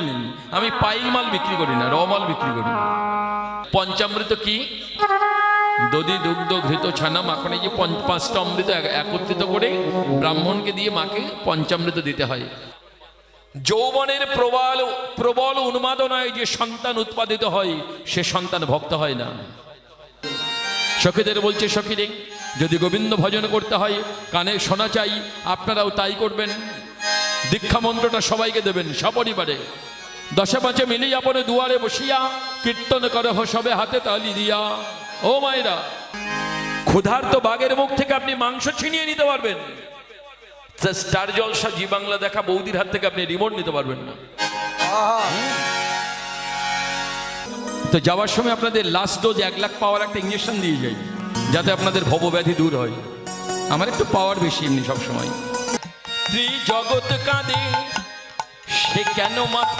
নেই, আমি পাইল মাল বিক্রি করি না, র মাল বিক্রি করি। পঞ্চামৃত কি? দধি দুগ্ধ ঘৃত ছানা মাখন, এই যে পাঁচটা অমৃত একত্রিত করে ব্রাহ্মণকে দিয়ে মাকে পঞ্চামৃত দিতে হয়। যৌবনের প্রবল উন্মাদনায় যে সন্তান উৎপাদিত হয় সে সন্তান ভক্ত হয় না। সখীদের বলছে, সখীরে যদি গোবিন্দ ভজন করতে হয় কানে শোনা চাই, আপনারাও তাই করবেন। দীক্ষা মন্ত্রটা সবাইকে দেবেন সপরিবারে। দশে পাঁচে মিলি আপনে দুয়ারে বসিয়া কীর্তন করে সবে হাতে তালি দিয়া। ও মায়েরা, ক্ষুধার্ত বাঘের মুখ থেকে আপনি মাংস ছিনিয়ে নিতে পারবেন, স্টার জলসা জি বাংলা দেখা বৌদির হাত থেকে আপনি রিমোট নিতে পারবেন না। তো যাওয়ার সময় আপনাদের লাস্ট ডোজ 1 লাখ পাওয়ার একটা ইঞ্জেকশন দিয়ে যাই, যাতে আপনাদের ভবব্যাধি দূর হয়। আমার একটু পাওয়ার বেশি এমনি সবসময়। ত্রিজগৎ কাঁদে সে কেন মাথা